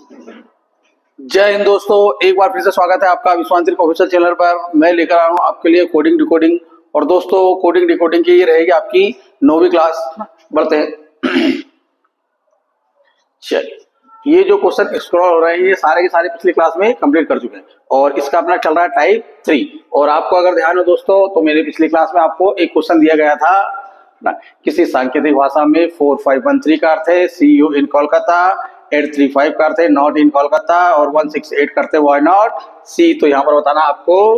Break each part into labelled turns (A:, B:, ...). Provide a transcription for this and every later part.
A: जय हिंद दोस्तों, एक बार फिर से स्वागत है आपका विश्वांतर ऑफिशियल चैनल पर। मैं लेकर आया हूँ आपके लिए कोडिंग डिकोडिंग। और दोस्तों कोडिंग डिकोडिंग की ये रहेगी आपकी 9वीं क्लास। बढ़ते हैं। चलिए, ये जो क्वेश्चन स्क्रॉल हो रहे हैं ये सारे के सारे पिछली क्लास में कंप्लीट कर चुके हैं और इसका अपना चल रहा है टाइप 3। और आपको अगर ध्यान हो दोस्तों तो मेरे पिछली क्लास में आपको एक क्वेश्चन दिया गया था ना, किसी सांकेतिक भाषा में 4513 का अर्थ है सी यू इन कोलकाता, 835 करते हैं नॉट इन कोलकाता और 168 करते वाई नॉट सी। तो यहाँ पर बताना आपको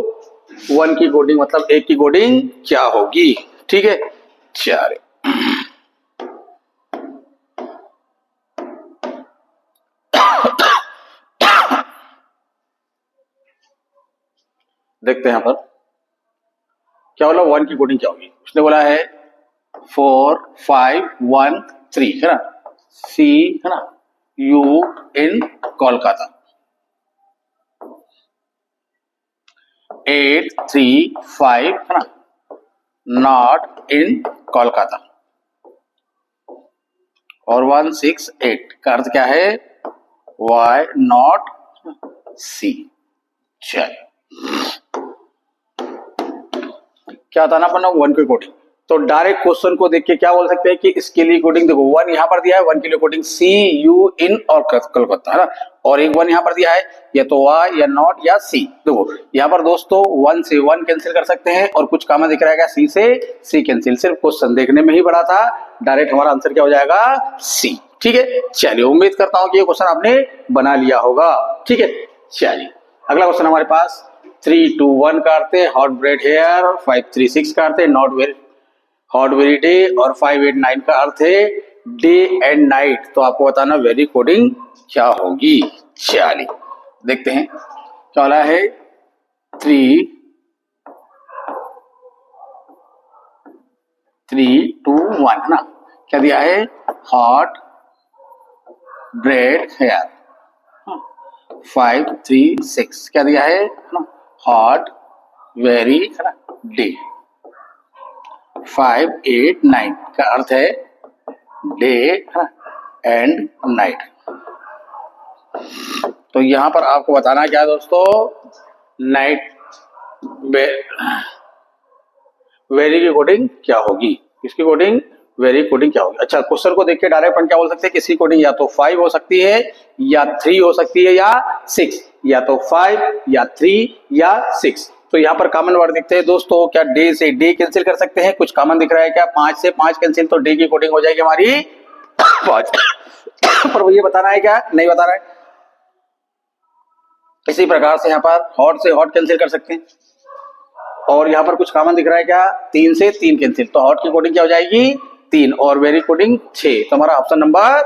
A: वन की कोडिंग मतलब एक की कोडिंग क्या होगी। ठीक है, चलिए देखते हैं यहाँ पर क्या बोला, वन की कोडिंग क्या होगी। उसने बोला है 4513 है ना, सी है ना, यू इन कोलकाता, 835 है ना, नॉट इन कोलकाता और 168 का अर्थ क्या है, वाई नॉट सी। चलिए क्या था ना अपना वन की कोडिंग। तो डायरेक्ट क्वेश्चन को देख के क्या बोल सकते हैं कि इसके लिए कोडिंग देखो, वन यहाँ पर दिया है, वन के लिए कोडिंग सी यू इन और कोलकाता है ना, और एक वन यहाँ पर दिया है या तो वाई या नॉट या सी। देखो यहाँ पर दोस्तों वन से वन कैंसिल कर सकते हैं और कुछ कॉमन दिख रहा है सी से सी कैंसिल। सिर्फ क्वेश्चन देखने में ही बड़ा था, डायरेक्ट हमारा आंसर क्या हो जाएगा सी। ठीक है, चलिए उम्मीद करता हूं कि ये क्वेश्चन आपने बना लिया होगा। ठीक है, चलिए अगला क्वेश्चन हमारे पास 321 का अर्थ है हॉट ब्रेड हेयर, 536 का अर्थ है not very hot very day और 589 का अर्थ है डे एंड नाइट। तो आपको बताना वेरी कोडिंग क्या होगी। चलिए देखते हैं क्या वाला है 321 है ना, क्या दिया है हॉट ब्रेड हेयर, 536 क्या दिया है ना, हॉट वेरी है ना डे, 589 का अर्थ है डे एंड नाइट। तो यहां पर आपको बताना क्या है दोस्तों, नाइट वेरी की कोडिंग क्या होगी, किसकी कोडिंग वेरी कोडिंग क्या होगी। अच्छा क्वेश्चन को देख के डायरेक्ट अपन क्या बोल सकते हैं, किसकी कोडिंग या तो 5 हो सकती है या 3 हो सकती है या 6, या तो 5 या 3 या 6। तो यहाँ पर कॉमन वर्ड दिखते हैं दोस्तों, क्या डे से डे कैंसिल कर सकते हैं, कुछ कॉमन दिख रहा है क्या 5 से 5 कैंसिल, तो डे की कोडिंग हो जाएगी हमारी 5। पर ये बताना है क्या, नहीं बता रहा है। इसी प्रकार से यहाँ पर हॉट से हॉट कैंसिल कर सकते हैं और यहाँ पर कुछ कॉमन दिख रहा है क्या 3 से 3 कैंसिल, तो हॉट की कोडिंग क्या हो जाएगी 3 और वेरी कोडिंग 6। तो हमारा ऑप्शन नंबर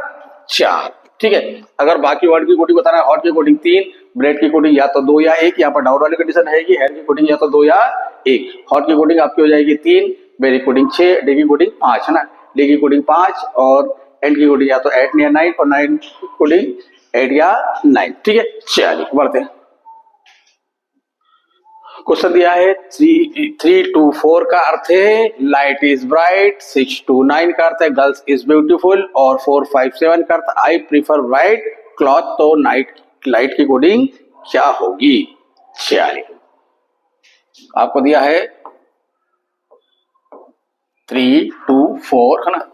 A: 4। ठीक है, अगर बाकी वर्ड की कोडिंग बताना है, हॉट की कोडिंग 3, ब्रेड की कोडिंग या तो 2 या 1, यहाँ पर डाउट वाली कंडीशन रहेगी, हेयर की कोडिंग या तो 2 या 1। हॉट की कोडिंग आपकी हो जाएगी 3, वेरी कोडिंग 6, डे की कोडिंग 5 है ना, डे की कोडिंग 5 और एंड की कोडिंग या तो 8 या 9 और 9 की कोडिंग 8 या 9। ठीक है, चलिए बढ़ते हैं। क्वेश्चन दिया है 324 का अर्थ है लाइट इज ब्राइट, 629 का अर्थ है गर्ल्स इज ब्यूटीफुल और 457 का अर्थ आई प्रीफर ब्राइट क्लॉथ। तो नाइट लाइट की कोडिंग क्या होगी। चलिए आपको दिया है 324 है ना,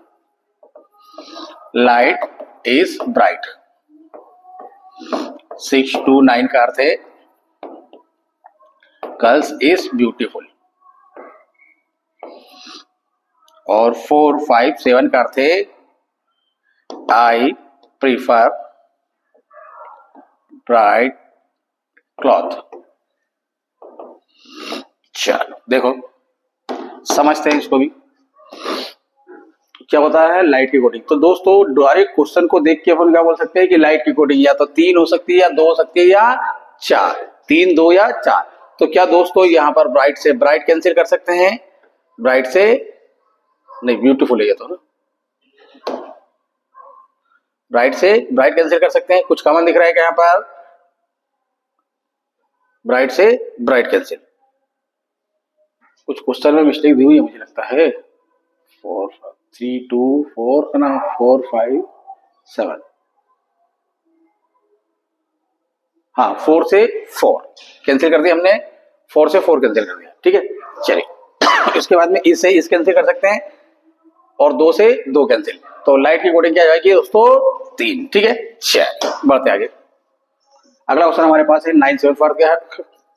A: लाइट इज ब्राइट, 629 का अर्थ है गर्ल्स इज ब्यूटीफुल और 457 का अर्थ है आई प्रीफर ब्राइट क्लॉथ। चलो देखो समझते हैं इसको भी क्या होता है लाइट की कोडिंग। तो दोस्तों डायरेक्ट क्वेश्चन को देख के अपन क्या बोल सकते हैं कि लाइट की कोडिंग या तो 3 हो सकती है या 2 हो सकती है या 4, 3 2 या 4। तो क्या दोस्तों यहाँ पर ब्राइट से ब्राइट कैंसिल कर सकते हैं, ब्राइट से नहीं, ब्यूटीफुल है ये तो ना, ब्राइट से ब्राइट कैंसिल कर सकते हैं। कुछ कॉमन दिख रहा है क्या यहाँ पर, ब्राइट से ब्राइट कैंसिल, कुछ क्वेश्चन में मिस्टेक दी हुई है मुझे लगता है। 4 3 2 4 ना 4 5 7 हाँ 4 से 4 कैंसिल कर दिया हमने, 4 से 4 कैंसिल कर दिया, ठीक है। चलिए इसके बाद में इस से इस कैंसिल कर सकते हैं और 2 से 2 कैंसिल, तो लाइट की कोडिंग क्या जाएगी दोस्तों 3, ठीक है। चलिए बढ़ते आगे। अगला क्वेश्चन हमारे पास है 975 का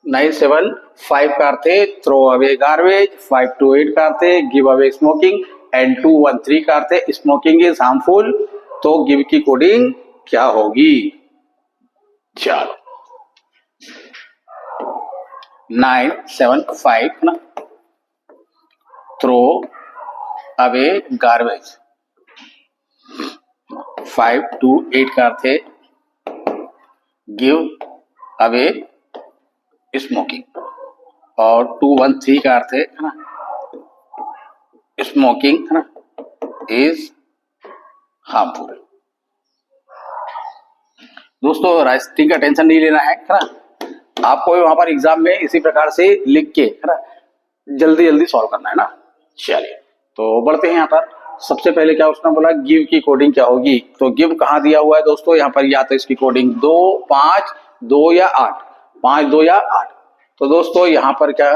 A: 975 का अर्थ है थ्रो अवे गार्बेज, 528 का अर्थ है गिव अवे स्मोकिंग एंड 213 का अर्थ है स्मोकिंग इज हार्मफुल। तो गिव की कोडिंग क्या होगी? चलो 975 ना, थ्रो अवे गार्बेज, 528 का अर्थ है गिव अवे स्मोकिंग और 213 का अर्थ है ना स्मोकिंग है ना इज हार्मफुल। दोस्तों राइटिंग का टेंशन नहीं लेना है ना, आपको वहां पर एग्जाम में इसी प्रकार से लिख के है ना जल्दी जल्दी सॉल्व करना है ना। चलिए तो बढ़ते हैं यहाँ पर। सबसे पहले क्या उसने बोला गिव की कोडिंग क्या होगी, तो गिव कहाँ दिया हुआ है दोस्तों, यहाँ पर या तो इसकी कोडिंग 2 5 2 या 8, 5 2 या 8। तो दोस्तों यहाँ पर क्या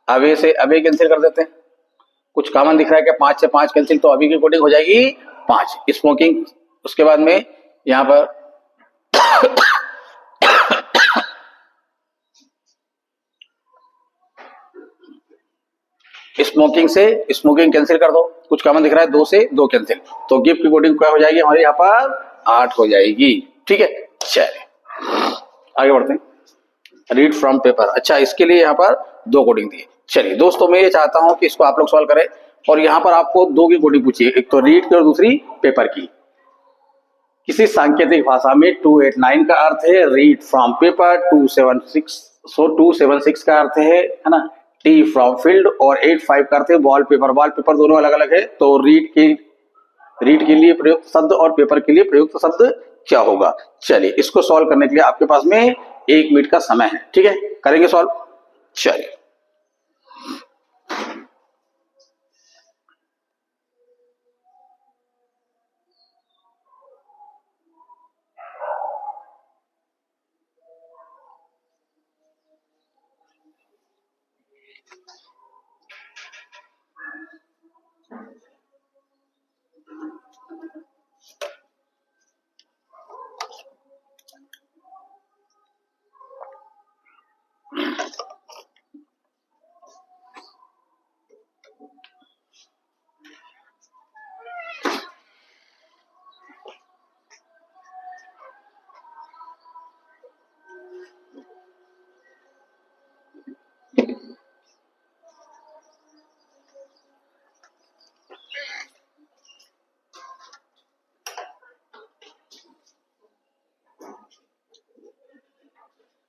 A: अवे से अवे कैंसिल कर देते हैं, कुछ कॉमन दिख रहा है क्या, 5 से 5 कैंसिल, तो अभी की कोडिंग हो जाएगी 5 स्मोकिंग। उसके बाद में यहाँ पर स्मोकिंग से स्मोकिंग कैंसिल कर दो, कुछ कॉमन दिख रहा है 2 से 2 कैंसिल, तो गिव की कोडिंग क्या हो जाएगी हमारे यहाँ पर 8 हो जाएगी, ठीक है। चलिए आगे बढ़ते हैं। रीड फ्रॉम पेपर, अच्छा इसके लिए यहाँ पर 2 कोडिंग दिए। चलिए दोस्तों मैं ये चाहता हूं कि इसको आप लोग सॉल्व करें और यहाँ पर आपको 2 की कोडिंग पूछिए, एक तो रीड की और दूसरी पेपर की। किसी सांकेतिक भाषा में 289 का अर्थ है रीड फ्रॉम पेपर, 276 276 का अर्थ है ना टी फ्रॉम फील्ड और 85 का अर्थ है वॉलपेपर। वॉलपेपर दोनों अलग अलग है, तो रीड के लिए प्रयुक्त शब्द और पेपर के लिए प्रयुक्त शब्द क्या होगा। चलिए इसको सॉल्व करने के लिए आपके पास में 1 मिनट का समय है, ठीक है, करेंगे सॉल्व। चलिए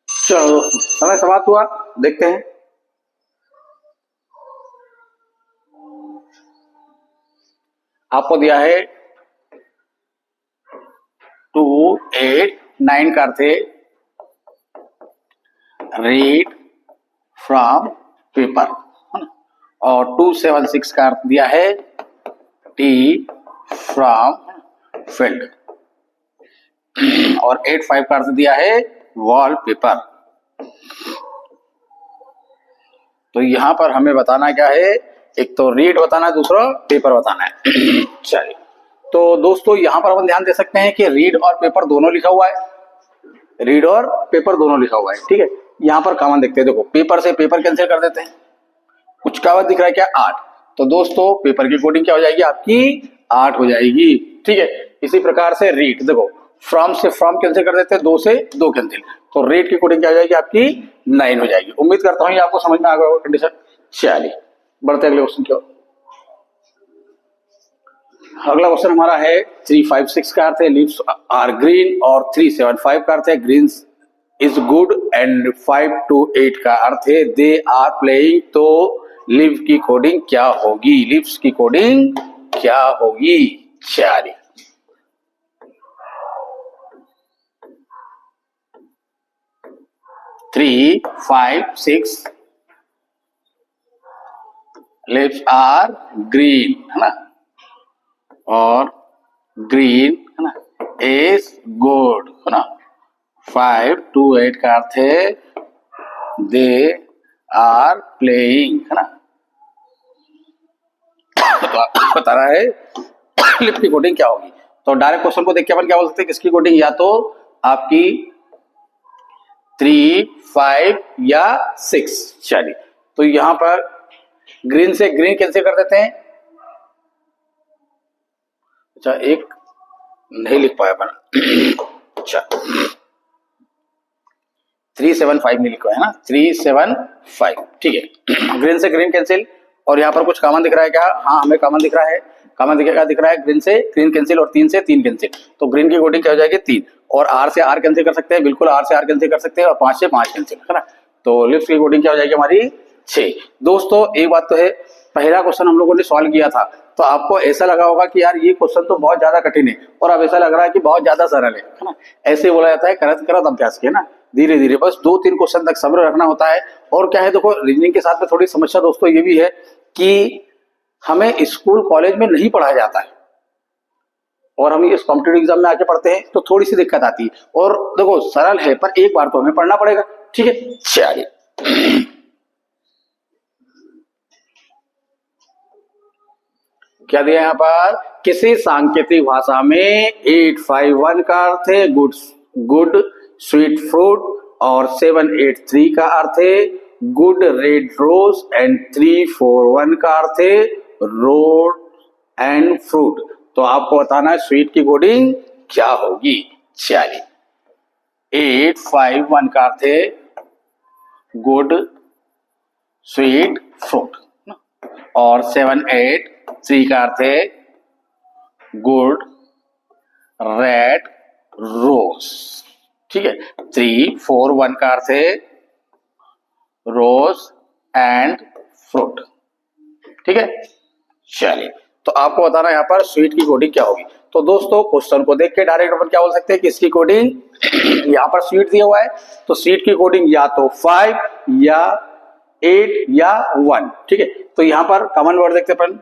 A: चलो समय समाप्त हुआ, देखते हैं। आपको दिया है 289 का अर्थ है रीड फ्रॉम पेपर और 276 का अर्थ दिया है टी फ्रॉम फील्ड और 85 का अर्थ दिया है वॉलपेपर। तो यहां पर हमें बताना क्या है, एक तो रीड बताना है, दूसरा पेपर बताना है। चलिए तो दोस्तों यहां पर अपन ध्यान दे सकते हैं कि रीड और पेपर दोनों लिखा हुआ है, रीड और पेपर दोनों लिखा हुआ है, ठीक है। यहां पर कॉमन देखते हैं, देखो पेपर से पेपर कैंसिल कर देते हैं, कुछ कॉमन दिख रहा है क्या 8, तो दोस्तों पेपर की कोडिंग क्या हो जाएगी आपकी 8 हो जाएगी, ठीक है। इसी प्रकार से रीड, देखो फ्रॉम से फ्रॉम कैंसिल कर देते हैं, 2 से 2 कैंसिल, तो रीड की कोडिंग क्या हो जाएगी आपकी 9 हो जाएगी। उम्मीद करता हूं ये आपको समझ में आ गया होगा कंडीशन। चलिए बढ़ते अगले क्वेश्चन की ओर। अगला क्वेश्चन हमारा है 356 का अर्थ है लीव्स आर ग्रीन और 375 का अर्थ है ग्रीन इज गुड एंड 528 का अर्थ है दे आर प्लेइंग। तो लिव की कोडिंग क्या होगी, लिव्स की कोडिंग क्या होगी। चलिए 3 5 6 लिव्स आर ग्रीन है ना और ग्रीन है ना इज गुड है ना 5 to 8 का अर्थ है दे आर प्लेइंग, है ना। तो आपको बता रहा है लिफ्ट की कोडिंग क्या होगी। तो डायरेक्ट क्वेश्चन को देख के अपन क्या बोल सकते हैं, किसकी कोडिंग, या तो आपकी 3, 5 या 6। चलिए, तो यहां पर ग्रीन से ग्रीन कैंसिल कर देते हैं। अच्छा, एक नहीं लिख पाया अपन। अच्छा, 375 नहीं लिखा है ना, 375, ठीक है। ग्रीन से ग्रीन कैंसिल, और यहाँ पर कुछ कॉमन दिख रहा है क्या? हाँ, हमें कॉमन दिख रहा है। कॉमन दिख रहा है ग्रीन से ग्रीन कैंसिल और 3 से 3 कैंसिल। तो ग्रीन की कोडिंग क्या हो जाएगी? 3। और आर से आर कैंसिल कर सकते हैं, बिल्कुल आर से आर कैंसिल कर सकते हैं, और 5 से 5 कैंसिल, है ना। तो लिफ्ट की कोडिंग क्या हो जाएगी हमारी? 6। दोस्तों एक बात तो है, पहला क्वेश्चन हम लोगों ने सॉल्व किया था तो आपको ऐसा लगा होगा कि यार ये क्वेश्चन तो बहुत ज्यादा कठिन है, और अब ऐसा लग रहा है कि बहुत ज्यादा सरल है ना। ऐसे बोला जाता है, करत करत अभ्यास किया ना, धीरे धीरे, बस 2-3 क्वेश्चन तक सब्र रखना होता है। और क्या है, देखो रीजनिंग के साथ में थोड़ी समस्या दोस्तों ये भी है कि हमें स्कूल कॉलेज में नहीं पढ़ाया जाता है, और हम इस कॉम्पिटेटिव एग्जाम में आके पढ़ते हैं तो थोड़ी सी दिक्कत आती है। और देखो सरल है, पर एक बार तो हमें पढ़ना पड़ेगा, ठीक है। चलिए, क्या दिया यहाँ पर? किसी सांकेतिक भाषा में 851 का अर्थ है गुड गुड स्वीट फ्रूट, और 783 का अर्थ है गुड रेड रोज, एंड 341 का अर्थ है रोड एंड फ्रूट। तो आपको बताना है स्वीट की कोडिंग क्या होगी। चलिए, 851 का अर्थ है गुड स्वीट फ्रूट, और 783 का अर्थ है गुड रेड रोज, ठीक है। 341 का अर्थ है रोज एंड फ्रूट, ठीक है। चलिए, तो आपको बताना यहाँ पर स्वीट की कोडिंग क्या होगी। तो दोस्तों क्वेश्चन को देख के डायरेक्ट अपन क्या बोल सकते हैं कि इसकी कोडिंग यहाँ पर स्वीट दिया हुआ है, तो स्वीट की कोडिंग या तो 5 या 8 या 1, ठीक है। तो यहाँ पर कॉमन वर्ड देखते अपन,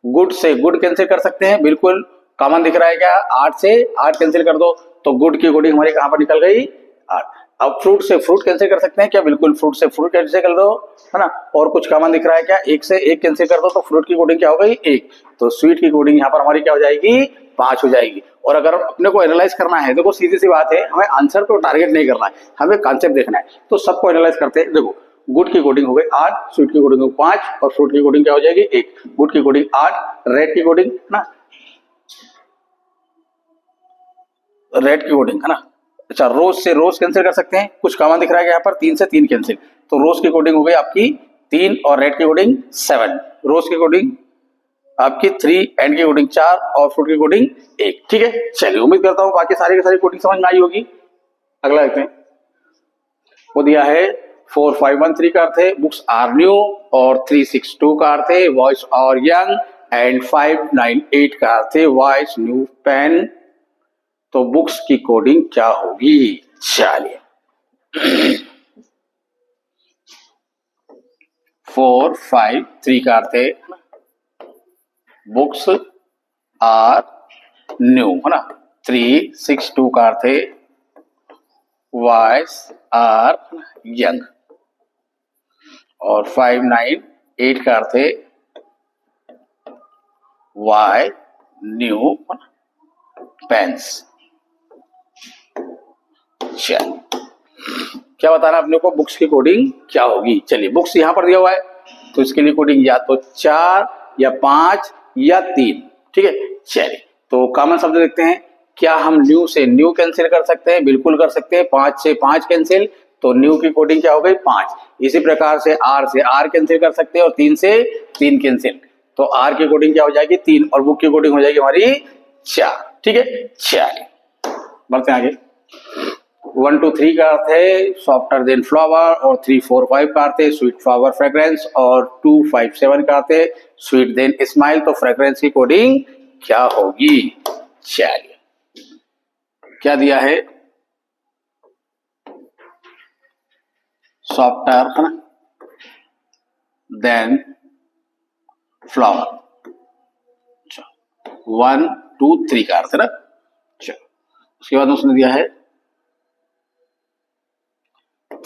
A: गुड से गुड कैंसिल कर सकते हैं, बिल्कुल कॉमन दिख रहा है क्या? 8 से 8 कैंसिल कर दो, तो गुड की कोडिंग हमारी कहां पर निकल गई? 8। अब फ्रूट से फ्रूट कैंसिल कर सकते हैं क्या? बिल्कुल फ्रूट से फ्रूट कैंसिल कर दो, है ना। और कुछ कॉमन दिख रहा है क्या? 1 से 1 कैंसिल कर दो, तो फ्रूट की कोडिंग क्या हो गई? 1। तो स्वीट की कोडिंग यहाँ पर हमारी क्या हो जाएगी? 5 हो जाएगी। और अगर अपने को एनालाइज करना है, देखो सीधी सी बात है, हमें आंसर को टारगेट नहीं करना है, हमें कॉन्सेप्ट देखना है। तो सबको एनालाइज करते हैं। देखो, गुड की कोडिंग हो गई 8, स्वीट की कोडिंग हो 5, और फ्रूट की कोडिंग क्या हो जाएगी? 1। गुड की कोडिंग 8, रेड की कोडिंग ना, रेड की कोडिंग है ना। अच्छा, रोज से रोज कैंसिल कर सकते हैं, कुछ कॉमन दिख रहा है यहाँ पर, 3 से 3 कैंसिल, तो रोज की कोडिंग हो गई आपकी 3, और रेड की कोडिंग 7, रोज की कोडिंग आपकी 3, एंड की कोडिंग 4, और फ्रूट की कोडिंग 1, ठीक है। चलिए, उम्मीद करता हूँ बाकी सारी की सारी कोडिंग समझ में आई होगी। अगला देखते हैं, वो दिया है 4513 का अर्थ है बुक्स आर न्यू, और 362 का अर्थ है वॉइस और यंग, एंड 598 का अर्थ है वॉइस न्यू पेन। तो बुक्स की कोडिंग क्या होगी? चलिए, 453 का अर्थ है बुक्स आर न्यू, है ना। 362 का अर्थ है वॉइस आर यंग, और 598 का अर्थ है वाई न्यू पेन्स। चलिए, क्या बताना अपने को बुक्स की कोडिंग क्या होगी? चलिए, बुक्स यहां पर दिया हुआ है, तो इसके लिए कोडिंग या तो 4 या 5 या 3, ठीक है। चलिए, तो कॉमन शब्द देखते हैं, क्या हम न्यू से न्यू कैंसिल कर सकते हैं? बिल्कुल कर सकते हैं। 5 से 5 कैंसिल, तो न्यू की कोडिंग क्या हो गई? 5। इसी प्रकार से आर कैंसिल कर सकते हैं, और 3 से 3 कैंसिल, तो आर की कोडिंग क्या हो जाएगी? 3, और बुक की कोडिंग हो जाएगी हमारी 4, ठीक है। चलिए, बढ़ते हैं आगे। 1 2 3 का अर्थ है सॉफ्टर देन फ्लावर, और 3 4 5 का अर्थ है स्वीट फ्लावर फ्रेग्रेंस, और 2 5 7 का अर्थ है स्वीट देन स्माइल। तो फ्रेग्रेंस की कोडिंग क्या होगी? चलिए, क्या दिया है? सॉफ्टर, है ना, देन फ्लावर। 1 2 3 का अर्थ है ना। चलो, उसके बाद उसने दिया है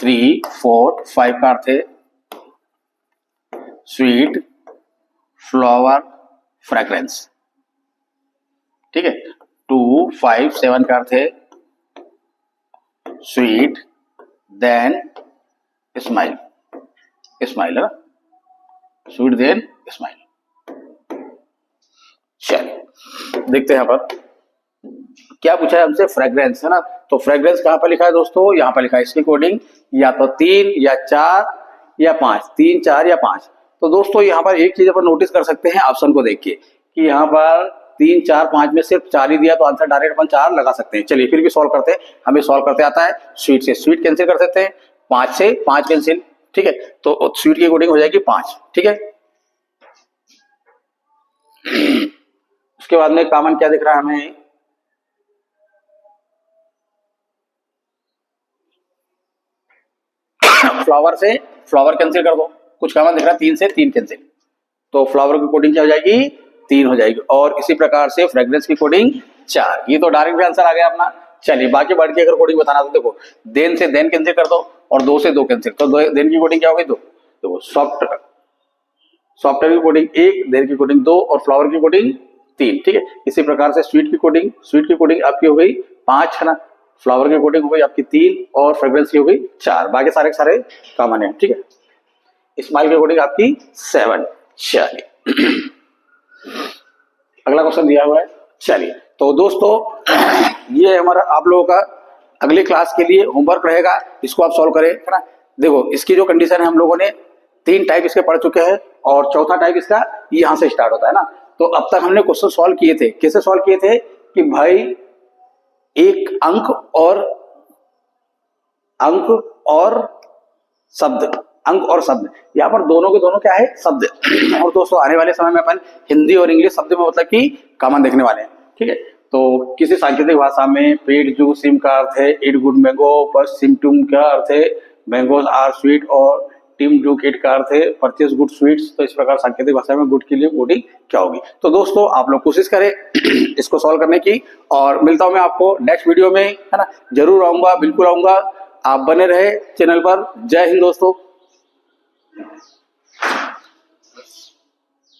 A: 3, 4, 5 का अर्थ है स्वीट, फ्लावर, फ्रेग्रेंस। ठीक है, 2, 5, 7 का अर्थ है स्वीट, देन स्माइल। स्माइल है ना, स्वीट देन स्माइल। चलिए देखते हैं यहाँ पर क्या पूछा है हमसे, फ्रेग्रेंस है ना। तो फ्रेग्रेंस कहाँ पर लिखा है दोस्तों, यहाँ पर लिखा है इसकी कोडिंग या तो 3 या 4 या 5, 3, 4 या 5। तो दोस्तों यहाँ पर एक चीज अपन नोटिस कर सकते हैं ऑप्शन को देख के कि यहाँ पर 3, 4, 5 में सिर्फ 4 ही दिया, तो आंसर डायरेक्ट अपन 4 लगा सकते हैं। चलिए फिर भी सॉल्व करते हैं, हमें सॉल्व करते आता है। स्वीट से स्वीट कैंसिल कर सकते हैं, 5 से 5 कैंसिल। ठीक है, तो स्वीट की कोडिंग हो जाएगी 5। ठीक है, उसके बाद में कॉमन क्या दिख रहा है हमें, फ्लावर से फ्लावर कैंसिल कर दो, कुछ कॉमन दिख रहा है, 3 से 3 कैंसिल, तो फ्लावर की कोडिंग क्या हो जाएगी, 3 हो जाएगी। और इसी प्रकार से फ्रेग्रेंस की कोडिंग 4। ये तो डायरेक्ट भी आंसर आ गया अपना। चलिए बाकी बढ़ के अगर कोडिंग बताना तो देखो, देन से देन कैंसिल कर दो और 2 से 2 कैंसिल, तो देन की कोडिंग क्या होगी, 2। देखो सॉफ्टवेयर की कोडिंग 1, देन की कोडिंग 2 और फ्लावर की कोडिंग 3। ठीक है, इसी प्रकार से स्वीट की कोडिंग आपकी हो गई 5 है ना, फ्लावर की कोडिंग हो गई आपकी 3 और फ्रेग्रेंस की हो गई 4। बाकी सारे सारे कॉमन है। ठीक है, स्माइल की कोडिंग आपकी 7। चलिए अगला क्वेश्चन दिया हुआ है। चलिए तो दोस्तों ये हमारा आप लोगों का अगली क्लास के लिए होमवर्क रहेगा, इसको आप सॉल्व करें है ना। देखो इसकी जो कंडीशन है, हम लोगों ने 3 टाइप इसके पढ़ चुके हैं और चौथा टाइप इसका यहां से स्टार्ट होता है ना। तो अब तक हमने क्वेश्चन सॉल्व किए थे, कैसे सॉल्व किए थे कि भाई एक अंक और शब्द, यहाँ पर दोनों के दोनों क्या है, शब्द। और दोस्तों आने वाले समय में अपन हिंदी और इंग्लिश शब्द में मतलब कि कॉमन देखने वाले हैं। ठीक है, तो किसी सांकेतिक भाषा में पेड जू सिम का अर्थ है ईट गुड मैंगो, पर सिमटूम का अर्थ है मैंगोज आर स्वीट, और टीम डू किट का अर्थ है परचेज गुड स्वीट्स। तो इस प्रकार सांकेतिक भाषा में गुड के लिए कोडिंग क्या होगी। तो दोस्तों आप लोग कोशिश करें इसको सॉल्व करने की, और मिलता हूं मैं आपको नेक्स्ट वीडियो में है ना। जरूर आऊंगा, बिल्कुल आऊंगा, आप बने रहे चैनल पर। जय हिंद दोस्तों।